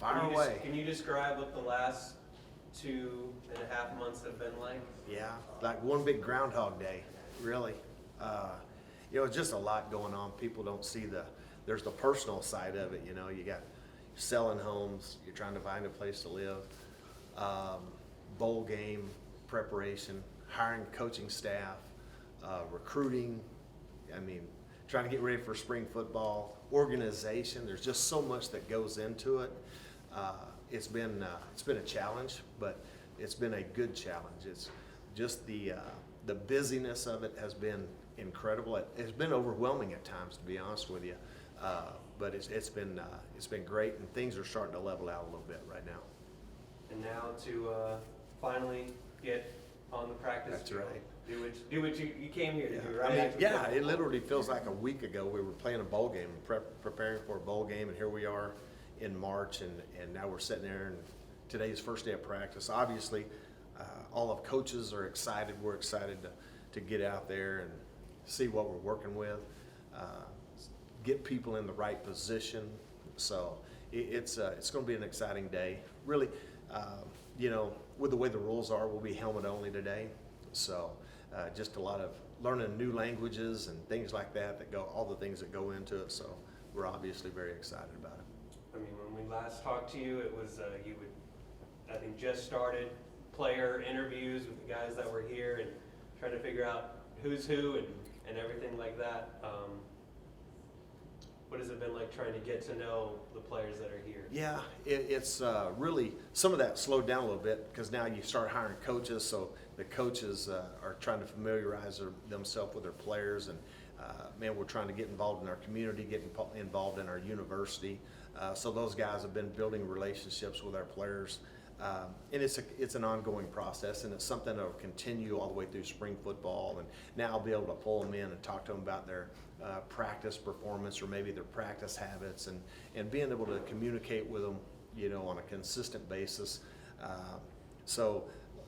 Fire away. Can you describe what the last 2.5 months have been like? Yeah, like one big Groundhog Day, really. Just a lot going on. People don't see there's the personal side of it. You got selling homes, you're trying to find a place to live, bowl game preparation, hiring coaching staff, recruiting. Trying to get ready for spring football, organization. There's just so much that goes into it. It's been a challenge, but it's been a good challenge. It's just the busyness of it has been incredible. It's been overwhelming at times, to be honest with you. But it's been great, and things are starting to level out a little bit right now. And now to finally get on the practice That's field. right. Do what you came here to do, right? It literally feels like a week ago we were playing a bowl game, preparing for a bowl game, and here we are in March, and now we're sitting there, and today's first day of practice. Obviously, all of coaches are excited. We're excited to get out there and see what we're working with, get people in the right position. So it's going to be an exciting day. Really, with the way the rules are, we'll be helmet only today. So just a lot of learning new languages and things like that all the things that go into it. So we're obviously very excited about it. When we last talked to you, it was you would, I think, just started player interviews with the guys that were here and trying to figure out who's who and everything like that. What has it been like trying to get to know the players that are here? Yeah, it's really, some of that slowed down a little bit because now you start hiring coaches, so the coaches are trying to familiarize themselves with their players, and we're trying to get involved in our community, get involved in our university. So those guys have been building relationships with our players, and it's an ongoing process, and it's something that will continue all the way through spring football. And now I'll be able to pull them in and talk to them about their practice performance or maybe their practice habits, and being able to communicate with them, on a consistent basis. So,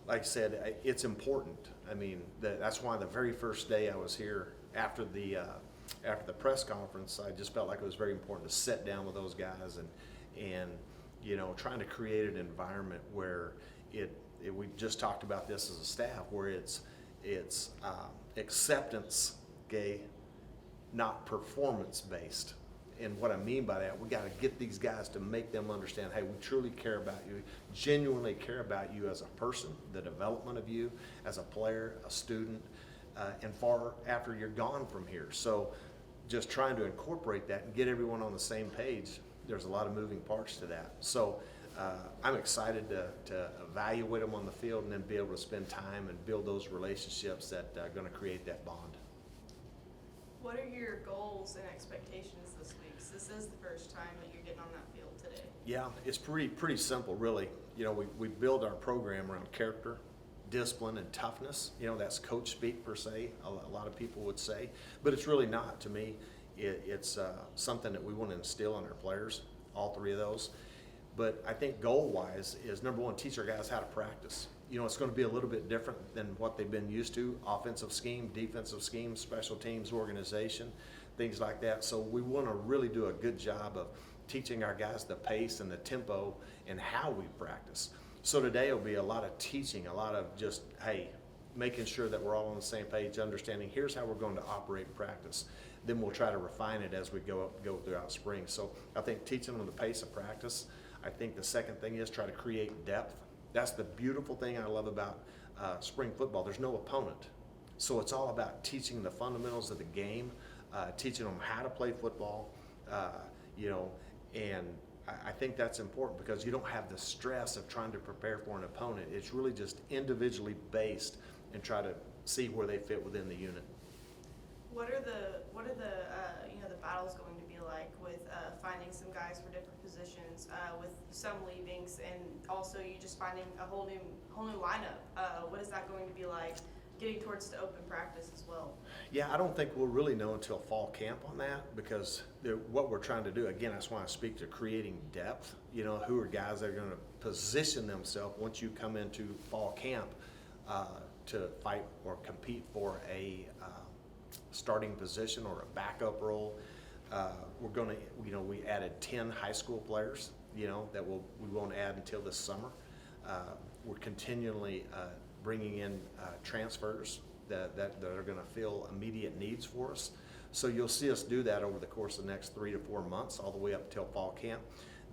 like I said, it's important. That's why the very first day I was here after the press conference, I just felt like it was very important to sit down with those guys and trying to create an environment where we just talked about this as a staff, where it's acceptance, not performance based. And what I mean by that, we got to get these guys to make them understand, hey, we truly care about you, genuinely care about you as a person, the development of you as a player, a student, and far after you're gone from here. So just trying to incorporate that and get everyone on the same page. There's a lot of moving parts to that. So I'm excited to evaluate them on the field and then be able to spend time and build those relationships that are going to create that bond. What are your goals and expectations this week? So this is the first time that you're getting on that field today. Yeah, it's pretty simple, really. We build our program around character, discipline, and toughness. That's coach speak per se, a lot of people would say, but it's really not. To me, it's something that we want to instill in our players, all three of those. But I think goal-wise is, number one, teach our guys how to practice. It's going to be a little bit different than what they've been used to, offensive scheme, defensive scheme, special teams organization, things like that. So we want to really do a good job of teaching our guys the pace and the tempo and how we practice. So today will be a lot of teaching, a lot of just, hey, making sure that we're all on the same page, understanding here's how we're going to operate and practice. Then we'll try to refine it as we go throughout spring. So I think teaching them the pace of practice. I think the second thing is try to create depth. That's the beautiful thing I love about spring football. There's no opponent. So it's all about teaching the fundamentals of the game, teaching them how to play football, and I think that's important because you don't have the stress of trying to prepare for an opponent. It's really just individually based and try to see where they fit within the unit. What are the battles going to be like with finding some guys for different positions, with some leavings, and also you just finding a whole new lineup? What is that going to be like getting towards the open practice as well? Yeah, I don't think we'll really know until fall camp on that, because what we're trying to do, again, that's why I speak to creating depth. Who are guys that are going to position themselves once you come into fall camp to fight or compete for a starting position or a backup role. We're gonna, we added 10 high school players, that we won't add until this summer. We're continually bringing in transfers that are gonna fill immediate needs for us. So you'll see us do that over the course of the next 3 to 4 months, all the way up till fall camp.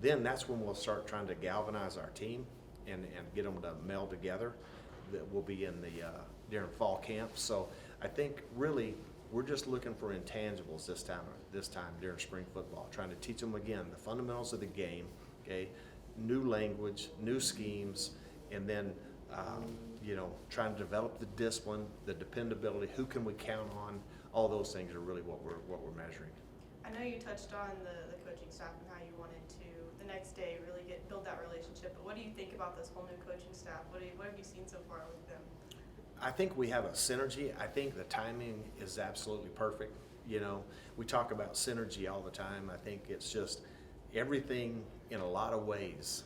Then that's when we'll start trying to galvanize our team and get them to meld together. That will be in the during fall camp. So I think really we're just looking for intangibles this time during spring football, trying to teach them again the fundamentals of the game, okay, new language, new schemes, and then trying to develop the discipline, the dependability, who can we count on. All those things are really what we're measuring. I know you touched on the coaching staff and how you wanted to the next day really build that relationship, but what do you think about this whole new coaching staff? What have you seen so far with them? I think we have a synergy. I think the timing is absolutely perfect. We talk about synergy all the time. I think it's just everything in a lot of ways,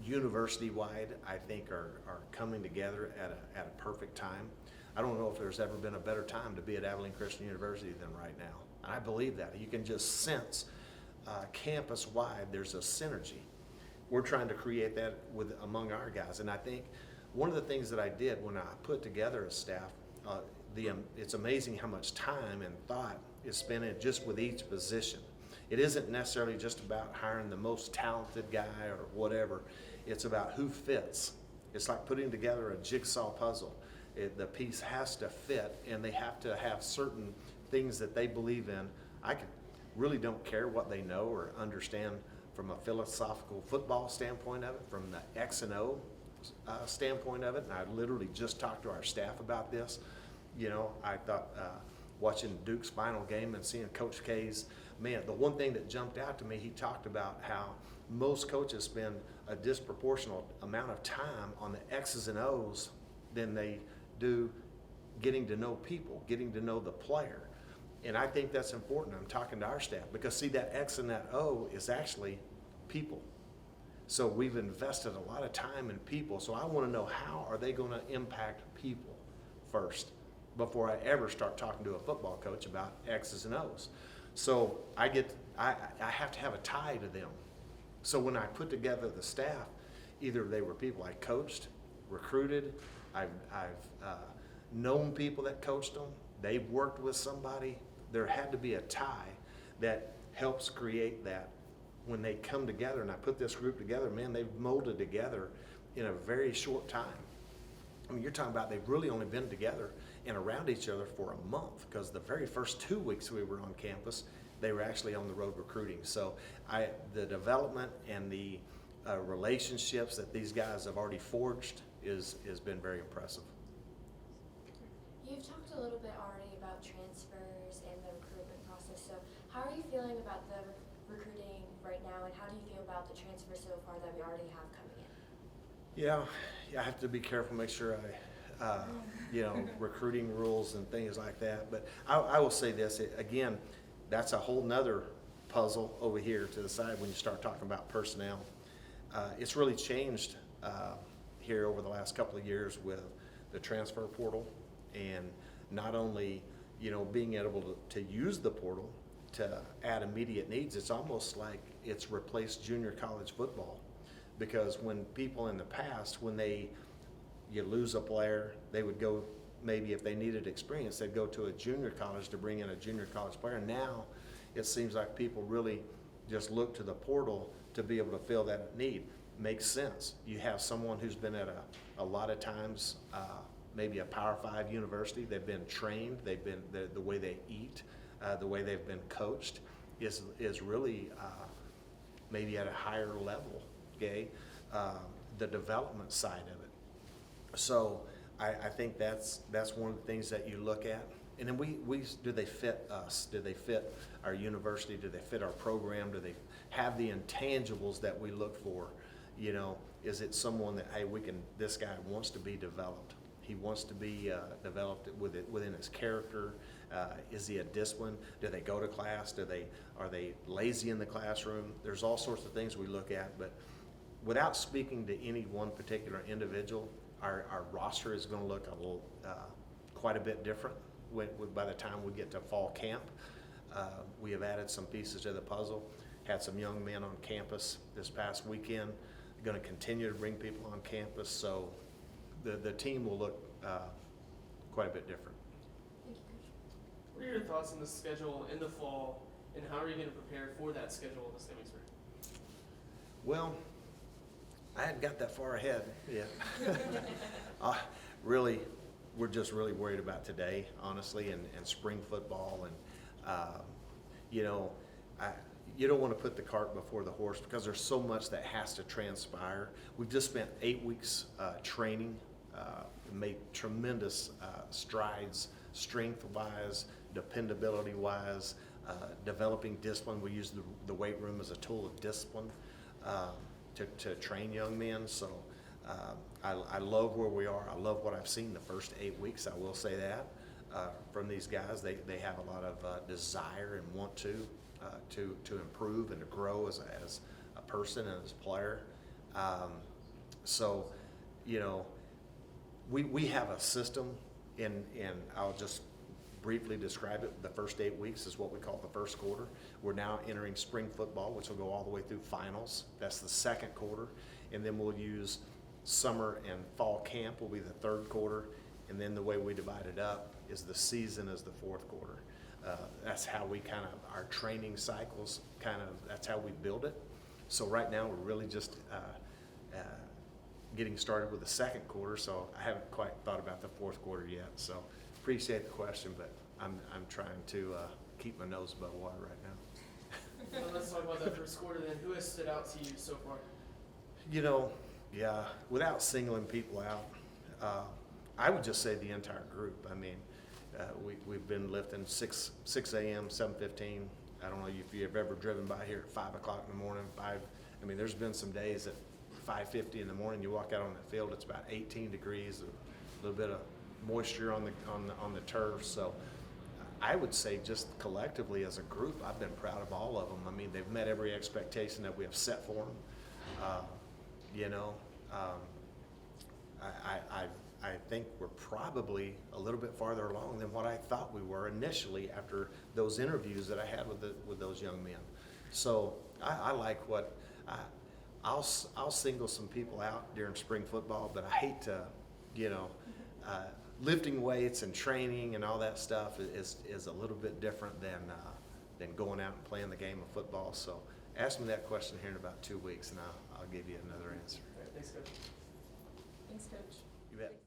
university-wide, I think are coming together at a perfect time. I don't know if there's ever been a better time to be at Abilene Christian University than right now. And I believe that. You can just sense campus-wide there's a synergy. We're trying to create that among our guys. And I think one of the things that I did when I put together a staff, it's amazing how much time and thought is spent in just with each position. It isn't necessarily just about hiring the most talented guy or whatever. It's about who fits. It's like putting together a jigsaw puzzle. The piece has to fit, and they have to have certain things that they believe in. I really don't care what they know or understand from a philosophical football standpoint of it, from the X and O standpoint of it. And I literally just talked to our staff about this. I thought watching Duke's final game and seeing Coach K's, man, the one thing that jumped out to me, he talked about how most coaches spend a disproportionate amount of time on the X's and O's than they do getting to know people, getting to know the player. And I think that's important. I'm talking to our staff because see, that X and that O is actually people. So we've invested a lot of time in people. So I want to know, how are they going to impact people first before I ever start talking to a football coach about X's and O's. So I have to have a tie to them. So when I put together the staff, either they were people I coached, recruited, I've known people that coached them, they've worked with somebody. There had to be a tie that helps create that. When they come together, and I put this group together, man, they've molded together in a very short time. I mean, you're talking about they've really only been together and around each other for a month, because the very first 2 weeks we were on campus, they were actually on the road recruiting. So the development and the relationships that these guys have already forged has been very impressive. You've talked a little bit already about transfers and the recruitment process. So how are you feeling about the recruiting right now, and how do you feel about the transfers so far that we already have coming in? Yeah, I have to be careful, make sure recruiting rules and things like that. But I will say this, again, that's a whole nother puzzle over here to the side when you start talking about personnel. It's really changed here over the last couple of years with the transfer portal, and not only, being able to use the portal to add immediate needs. It's almost like it's replaced junior college football, because when people in the past, when you lose a player, they would go, maybe if they needed experience, they'd go to a junior college to bring in a junior college player. Now it seems like people really just look to the portal to be able to fill that need. Makes sense. You have someone who's been at a lot of times maybe a Power 5 university. They've been trained. They've been the way they eat, the way they've been coached is really maybe at a higher level. Okay, the development side of it. So I think that's one of the things that you look at. And then we do they fit us? Do they fit our university? Do they fit our program? Do they have the intangibles that we look for? Is it someone that, hey, this guy wants to be developed. He wants to be developed within his character. Is he a discipline? Do they go to class? Are they lazy in the classroom? There's all sorts of things we look at, but without speaking to any one particular individual, our roster is going to look a little quite a bit different by the time we get to fall camp. We have added some pieces to the puzzle. Had some young men on campus this past weekend. Going to continue to bring people on campus, so the team will look quite a bit different. Thank you, Coach. What are your thoughts on the schedule in the fall, and how are you going to prepare for that schedule this coming spring? Well, I hadn't got that far ahead yet. Really, we're just really worried about today, honestly, and spring football. And, you know, you don't want to put the cart before the horse because there's so much that has to transpire. We've just spent 8 weeks training, made tremendous strides, strength-wise, dependability-wise, developing discipline. We use the weight room as a tool of discipline to train young men. So I love where we are. I love what I've seen the first 8 weeks. I will say that from these guys. They have a lot of desire and want to improve and to grow as a person and as a player. So, you know, we have a system, and I'll just briefly describe it. The first 8 weeks is what we call the first quarter. We're now entering spring football, which will go all the way through finals. That's the second quarter. And then we'll use summer and fall camp will be the third quarter. And then the way we divide it up is the season is the fourth quarter. That's how we our training cycles that's how we build it. So right now we're really just getting started with the second quarter, so I haven't quite thought about the fourth quarter yet. So appreciate the question, but I'm trying to keep my nose above water right now. Well, let's talk about that first quarter then. Who has stood out to you so far? You know, yeah, without singling people out, I would just say the entire group. I mean, we've been lifting 6 a.m., 7:15. I don't know if you've ever driven by here at 5 o'clock in the morning. I mean, there's been some days at 5:50 in the morning. You walk out on the field, it's about 18 degrees, a little bit of moisture on the turf. So I would say just collectively as a group, I've been proud of all of them. I mean, they've met every expectation that we have set for them. You know, I think we're probably a little bit farther along than what I thought we were initially after those interviews that I had with those young men. So I like what I'll single some people out during spring football, but I hate to, you know, lifting weights and training and all that stuff is a little bit different than going out and playing the game of football. So ask me that question here in about 2 weeks, and I'll give you another answer. All right, thanks, Coach. Thanks, Coach. You bet.